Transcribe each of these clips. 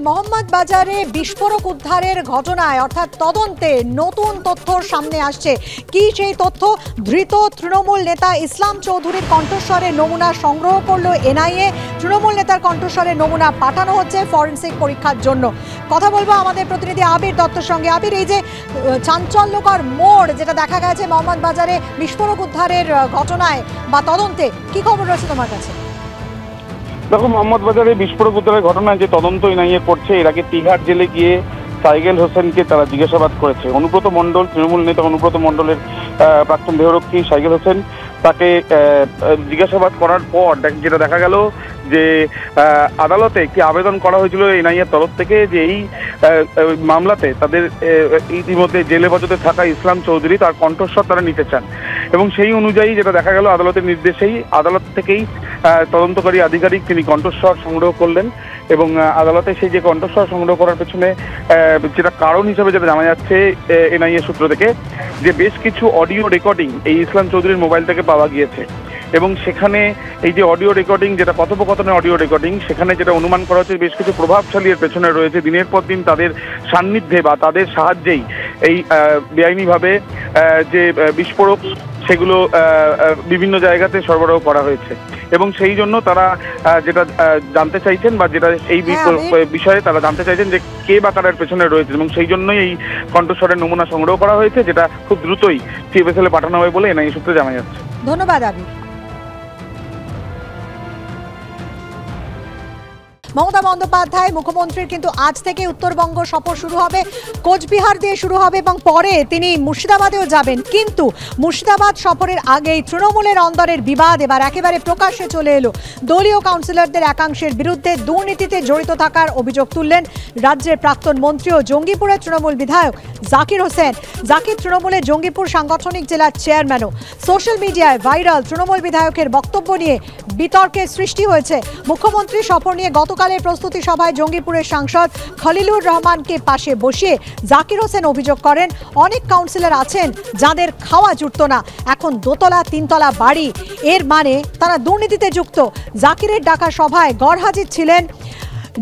মোহাম্মদ বাজারে বিস্ফোরক উদ্ধারের ঘটনায় অর্থাৎ তদন্তে নতুন তথ্য সামনে আসছে। কি সেই তথ্য? ধৃত তৃণমূল নেতা ইসলাম চৌধুরীর কণ্ঠস্বরের নমুনা সংগ্রহ করলো এনআইএ। তৃণমূল নেতার কণ্ঠস্বরের নমুনা পাঠানো হচ্ছে ফরেনসিক পরীক্ষার জন্য। কথা বলবো আমাদের প্রতিনিধি আবির দত্তর সঙ্গে। আবির, এই যে চাঞ্চল্যকর মোড় যেটা দেখা গেছে মোহাম্মদ বাজারে বিস্ফোরক উদ্ধারের ঘটনায় বা তদন্তে, কি খবর রয়েছে তোমার কাছে? দেখো, মোহাম্মদ বাজারে বিস্ফোরক উদ্ধারের ঘটনায় যে তদন্ত এনআইএ করছে, এর আগে তিহার জেলে গিয়ে সাইগেল হোসেনকে তারা জিজ্ঞাসাবাদ করেছে। অনুব্রত মণ্ডল, তৃণমূল নেতা অনুব্রত মণ্ডলের প্রাক্তন দেহরক্ষী সাইগেল হোসেন, তাকে জিজ্ঞাসাবাদ করার পর যেটা দেখা গেল যে আদালতে একটি আবেদন করা হয়েছিল এনআইএর তরফ থেকে যে এই মামলাতে তাদের ইতিমধ্যে জেলে হেফাজতে থাকা ইসলাম চৌধুরী তার কণ্ঠস্বর তারা নিতে চান, এবং সেই অনুযায়ী যেটা দেখা গেল আদালতের নির্দেশেই আদালত থেকেই তদন্তকারী আধিকারিক তিনি কণ্ঠস্বর সংগ্রহ করলেন। এবং আদালতে সেই যে কণ্ঠস্বর সংগ্রহ করার পেছনে যেটা কারণ হিসেবে যেটা জানা যাচ্ছে এনআইএ সূত্র থেকে, যে বেশ কিছু অডিও রেকর্ডিং এই ইসলাম চৌধুরীর মোবাইল থেকে পাওয়া গিয়েছে, এবং সেখানে এই যে অডিও রেকর্ডিং, যেটা কথোপকথনের অডিও রেকর্ডিং, সেখানে যেটা অনুমান করা হচ্ছে বেশ কিছু প্রভাবশালী এর পেছনে রয়েছে। দিনের পর দিন তাদের সান্নিধ্যে বা তাদের সাহায্যেই এই বেআইনিভাবে যে বিস্ফোরক সেগুলো বিভিন্ন জায়গাতে সরবরাহ করা হয়েছে, এবং সেই জন্য তারা যেটা জানতে চাইছেন বা যেটা এই বিষয়ে তারা জানতে চাইছেন যে কে বা কারার পেছনে রয়েছে, এবং সেই জন্যই এই কণ্ঠস্বরের নমুনা সংগ্রহ করা হয়েছে, যেটা খুব দ্রুতই সিএফএসএল পাঠানো হবে বলে এনআইএ সূত্রে জানা যাচ্ছে। ধন্যবাদ আবির। মমতা বন্দ্যোপাধ্যায় মুখ্যমন্ত্রীর কিন্তু আজ থেকে উত্তরবঙ্গ সফর শুরু হবে, কোচবিহার দিয়ে শুরু হবে এবং পরে তিনি মুর্শিদাবাদেও যাবেন। কিন্তু মুর্শিদাবাদ সফরের আগেই তৃণমূলের অন্দরের বিবাদ এবার একেবারে প্রকাশ্যে চলে এলো। দলীয় কাউন্সিলরদের একাংশের বিরুদ্ধে দুর্নীতিতে জড়িত থাকার অভিযোগ তুললেন রাজ্যের প্রাক্তন মন্ত্রী ও জঙ্গিপুরের তৃণমূল বিধায়ক জাকির হোসেন। জাকির তৃণমূলের জঙ্গিপুর সাংগঠনিক জেলার চেয়ারম্যানও। সোশ্যাল মিডিয়ায় ভাইরাল তৃণমূল বিধায়কের বক্তব্য নিয়ে বিতর্কের সৃষ্টি হয়েছে। মুখ্যমন্ত্রী সফর নিয়ে গতকালের প্রস্তুতি সভায় জঙ্গিপুরের সাংসদ খলিলুর রহমানকে পাশে বসিয়ে জাকির হোসেন অভিযোগ করেন, অনেক কাউন্সিলর আছেন যাদের খাওয়া জুটতো না, এখন দোতলা তিনতলা বাড়ি, এর মানে তারা দুর্নীতিতে যুক্ত। জাকিরের ডাকা সভায় গড়হাজির ছিলেন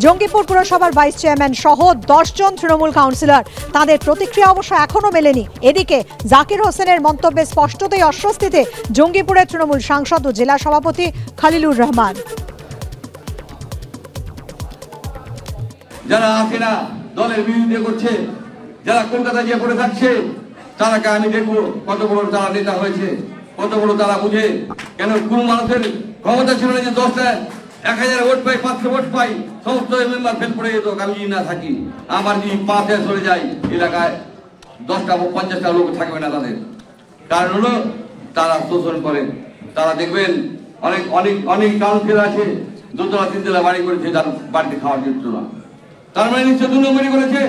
জঙ্গিপুর পুরসভার ভাইস চেয়ারম্যান সহ 10 জন তৃণমূল কাউন্সিলর। তাদের প্রতিক্রিয়া অবশ্য এখনো মেলেনি। এদিকে জাকির হোসেনের মন্তব্যে স্পষ্টতই অস্বস্তিতে জঙ্গিপুরের তৃণমূল সাংসদ ও জেলা সভাপতি খলিলুর রহমান। যারা আছে না দলের বিরোধিতা করছে, যারা কলকাতা গিয়ে পড়ে থাকছে, তারাকে আমি দেখবো কত বড় তারা নেতা হয়েছে, কত বড় তারা বুঝে। কেন কোন মানুষের ক্ষমতা ছিল না যে 10,000 ভোট পাই, 500 ভোট পাই, সমস্ত মেম্বার ফেল পড়ে যেত। আমি যদি না থাকি, আমার যদি 5 চলে যায়, এলাকায় 10টা 50টা লোক থাকবে না। তাদের কারণ হলো তারা শোষণ করে। তারা দেখবেন অনেক অনেক অনেক কাউন্সিলর আছে দোতলা তিনতলা বাড়ি করেছে, যার বাড়িতে খাওয়ার জন্য না। তার মানে নিশ্চয় 2 নম্বরই করেছে।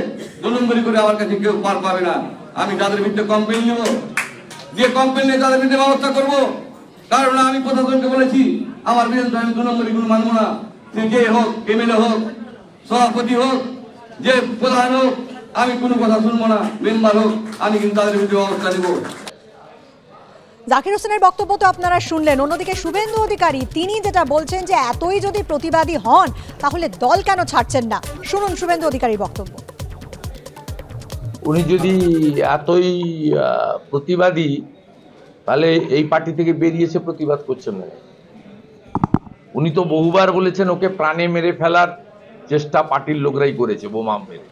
2 নম্বরই করে আমার কাছে কেউ পার পাবে না। আমি তাদের বিরুদ্ধে কমপ্লেন নেব, যে কমপ্লেন নিয়ে তাদের বিরুদ্ধে ব্যবস্থা করবো। কারণ আমি প্রশাসনকে বলেছি আমার বিরুদ্ধে আমি 2 নম্বরই কোনো মানবো না। সে যে হোক, এমএলএ হোক, সভাপতি হোক, যে প্রধান হোক, আমি কোনো কথা শুনবো না। মেম্বার হোক, আমি কিন্তু তাদের বিরুদ্ধে ব্যবস্থা নেব। জাকির হোসেনের বক্তব্য তো আপনারা শুনলেন। অন্যদিকে শুভেন্দু অধিকারী তিনি যেটা বলছেন যে এতই যদি প্রতিবাদী হন তাহলে দল কেন ছাড়ছেন না। শুনুন শুভেন্দু অধিকারীর বক্তব্য। উনি যদি এতই প্রতিবাদী, তাহলে এই পার্টি থেকে বেরিয়েছে প্রতিবাদ করছেন না। উনি তো বহুবার বলেছেন ওকে প্রাণে মেরে ফেলার চেষ্টা পার্টির লোকরাই করেছে, বোমা মেরে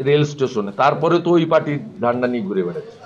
রেল স্টেশনে। তারপরে তো ওই পার্টির ঝান্ডা নিয়ে ঘুরে বেড়াচ্ছে।